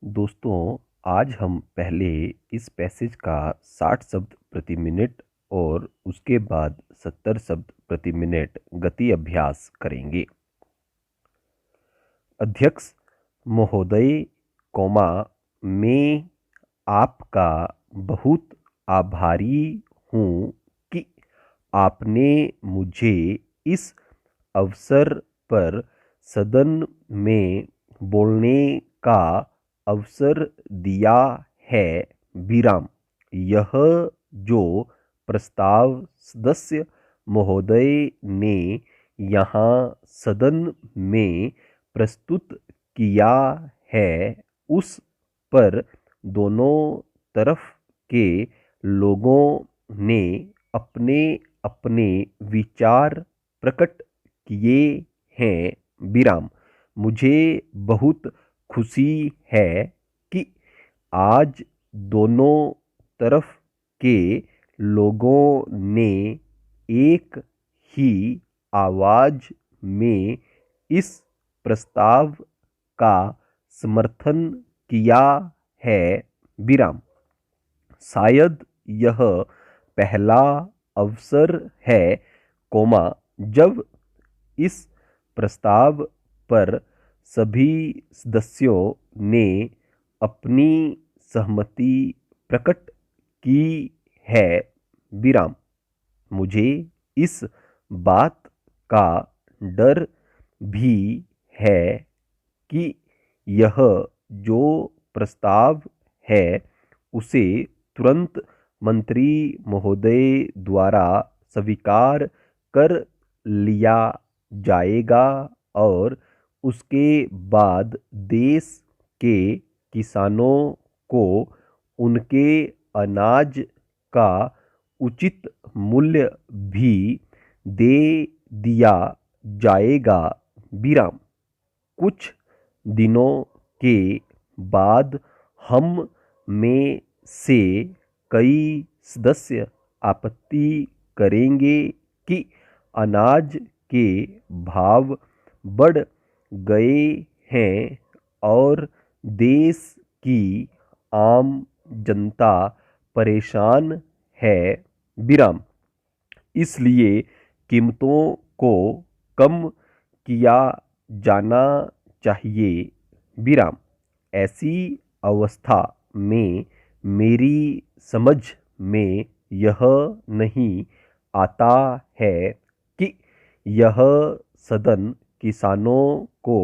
दोस्तों, आज हम पहले इस पैसेज का 60 शब्द प्रति मिनट और उसके बाद 70 शब्द प्रति मिनट गति अभ्यास करेंगे। अध्यक्ष महोदय, मैं आपका बहुत आभारी हूँ कि आपने मुझे इस अवसर पर सदन में बोलने का अवसर दिया है। विराम। यह जो प्रस्ताव सदस्य महोदय ने यहाँ सदन में प्रस्तुत किया है उस पर दोनों तरफ के लोगों ने अपने अपने विचार प्रकट किए हैं। विराम। मुझे बहुत खुशी है कि आज दोनों तरफ के लोगों ने एक ही आवाज में इस प्रस्ताव का समर्थन किया है। विराम। शायद यह पहला अवसर है, जब इस प्रस्ताव पर सभी सदस्यों ने अपनी सहमति प्रकट की है। विराम। मुझे इस बात का डर भी है कि यह जो प्रस्ताव है उसे तुरंत मंत्री महोदय द्वारा स्वीकार कर लिया जाएगा और उसके बाद देश के किसानों को उनके अनाज का उचित मूल्य भी दे दिया जाएगा। विराम। कुछ दिनों के बाद हम में से कई सदस्य आपत्ति करेंगे कि अनाज के भाव बढ़ गए हैं और देश की आम जनता परेशान है। विराम। इसलिए कीमतों को कम किया जाना चाहिए। विराम। ऐसी अवस्था में मेरी समझ में यह नहीं आता है कि यह सदन किसानों को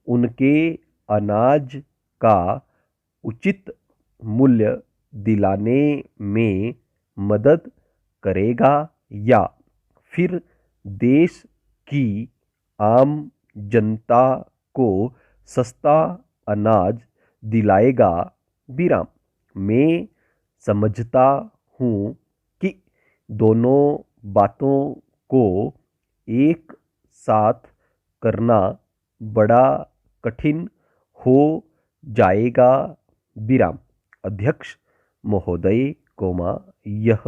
उनके अनाज का उचित मूल्य दिलाने में मदद करेगा या फिर देश की आम जनता को सस्ता अनाज दिलाएगा। विराम। मैं समझता हूँ कि दोनों बातों को एक साथ करना बड़ा कठिन हो जाएगा। विराम। अध्यक्ष महोदय, यह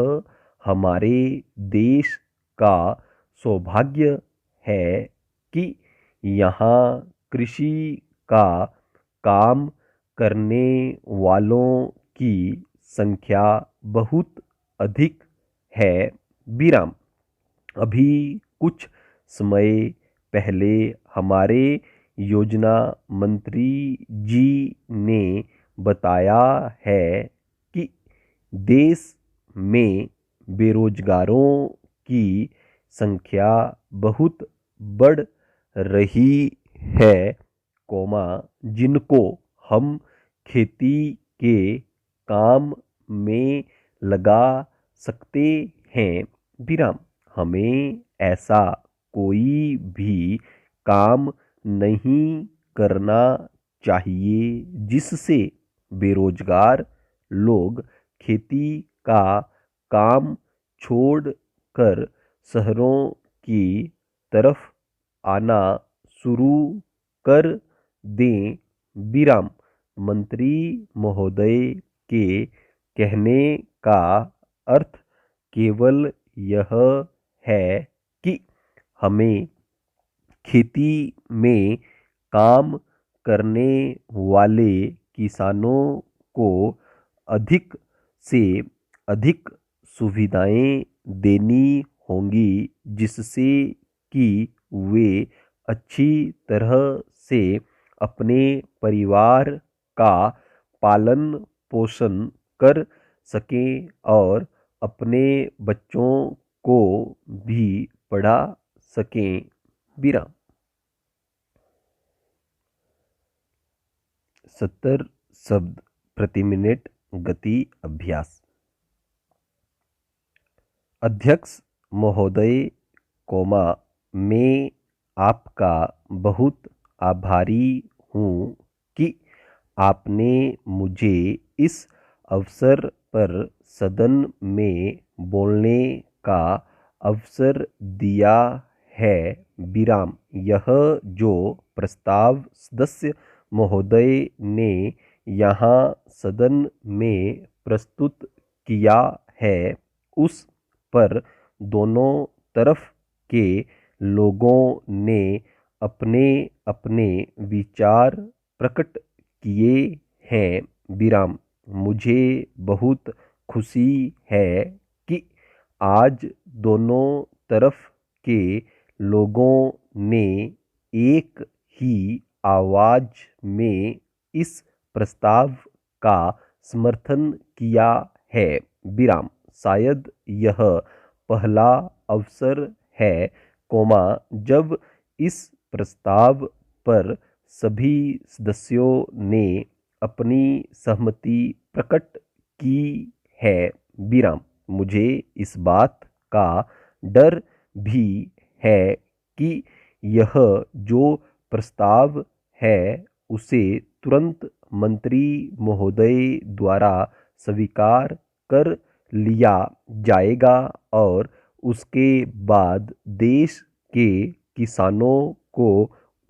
हमारे देश का सौभाग्य है कि यहाँ कृषि का काम करने वालों की संख्या बहुत अधिक है। विराम। अभी कुछ समय पहले हमारे योजना मंत्री जी ने बताया है कि देश में बेरोजगारों की संख्या बहुत बढ़ रही है, जिनको हम खेती के काम में लगा सकते हैं। विराम। हमें ऐसा कोई भी काम नहीं करना चाहिए जिससे बेरोजगार लोग खेती का काम छोड़ कर शहरों की तरफ आना शुरू कर दें। विराम। मंत्री महोदय के कहने का अर्थ केवल यह है कि हमें खेती में काम करने वाले किसानों को अधिक से अधिक सुविधाएं देनी होंगी जिससे कि वे अच्छी तरह से अपने परिवार का पालन पोषण कर सकें और अपने बच्चों को भी पढ़ा सकें। विराम। 70 शब्द प्रति मिनट गति अभ्यास। अध्यक्ष महोदय, मैं आपका बहुत आभारी हूँ कि आपने मुझे इस अवसर पर सदन में बोलने का अवसर दिया है। विराम। यह जो प्रस्ताव सदस्य महोदय ने यहाँ सदन में प्रस्तुत किया है उस पर दोनों तरफ के लोगों ने अपने अपने विचार प्रकट किए हैं। विराम। मुझे बहुत खुशी है कि आज दोनों तरफ के लोगों ने एक ही आवाज में इस प्रस्ताव का समर्थन किया है। विराम। शायद यह पहला अवसर है, जब इस प्रस्ताव पर सभी सदस्यों ने अपनी सहमति प्रकट की है। विराम। मुझे इस बात का डर भी है कि यह जो प्रस्ताव है उसे तुरंत मंत्री महोदय द्वारा स्वीकार कर लिया जाएगा और उसके बाद देश के किसानों को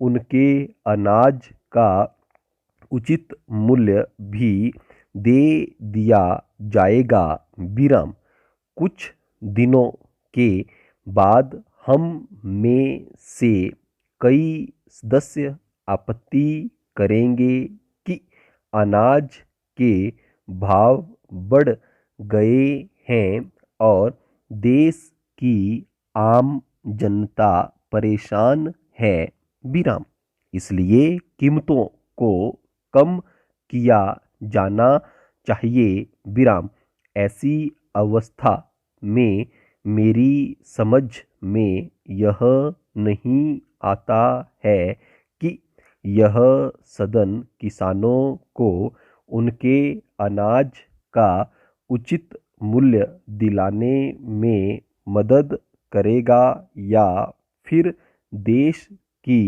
उनके अनाज का उचित मूल्य भी दे दिया जाएगा। विराम। कुछ दिनों के बाद हम में से कई सदस्य आपत्ति करेंगे कि अनाज के भाव बढ़ गए हैं और देश की आम जनता परेशान है। विराम। इसलिए कीमतों को कम किया जाना चाहिए। विराम। ऐसी अवस्था में मेरी समझ में यह नहीं आता है कि यह सदन किसानों को उनके अनाज का उचित मूल्य दिलाने में मदद करेगा या फिर देश की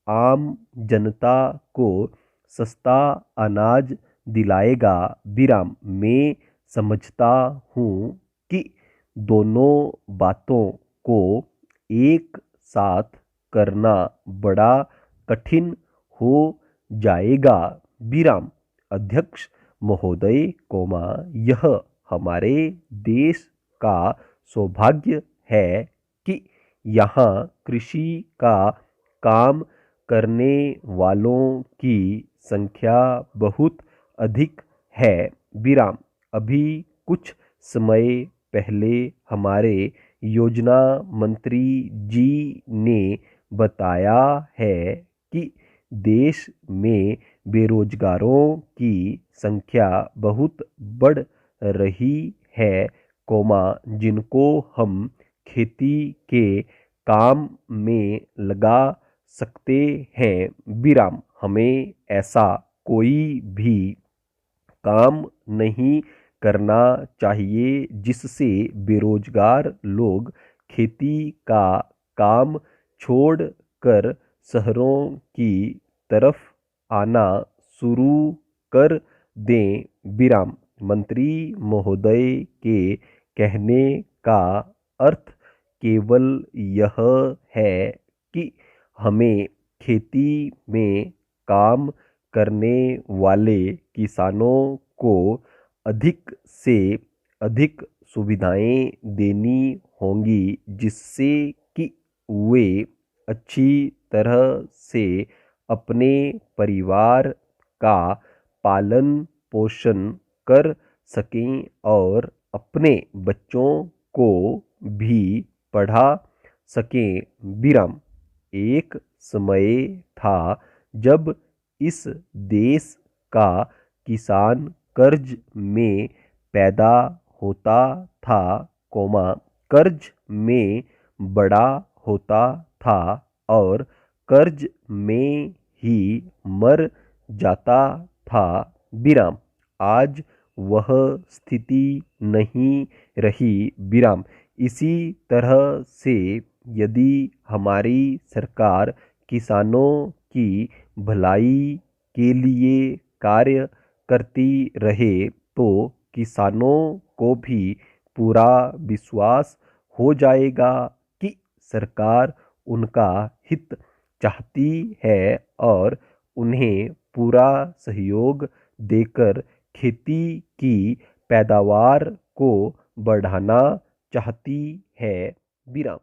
आम जनता को सस्ता अनाज दिलाएगा। विराम। मैं समझता हूँ कि दोनों बातों को एक साथ करना बड़ा कठिन हो जाएगा। विराम। अध्यक्ष महोदय, यह हमारे देश का सौभाग्य है कि यहाँ कृषि का काम करने वालों की संख्या बहुत अधिक है। विराम। अभी कुछ समय पहले हमारे योजना मंत्री जी ने बताया है कि देश में बेरोजगारों की संख्या बहुत बढ़ रही है, जिनको हम खेती के काम में लगा सकते हैं। विराम। हमें ऐसा कोई भी काम नहीं करना चाहिए जिससे बेरोजगार लोग खेती का काम छोड़कर शहरों की तरफ आना शुरू कर दें। विराम। मंत्री महोदय के कहने का अर्थ केवल यह है कि हमें खेती में काम करने वाले किसानों को अधिक से अधिक सुविधाएं देनी होंगी जिससे कि वे अच्छी तरह से अपने परिवार का पालन पोषण कर सकें और अपने बच्चों को भी पढ़ा सकें। विराम। एक समय था जब इस देश का किसान कर्ज में पैदा होता था, कर्ज में बड़ा होता था और कर्ज में ही मर जाता था। विराम। आज वह स्थिति नहीं रही। विराम। इसी तरह से यदि हमारी सरकार किसानों की भलाई के लिए कार्य करती रहे तो किसानों को भी पूरा विश्वास हो जाएगा कि सरकार उनका हित चाहती है और उन्हें पूरा सहयोग देकर खेती की पैदावार को बढ़ाना चाहती है। विराम।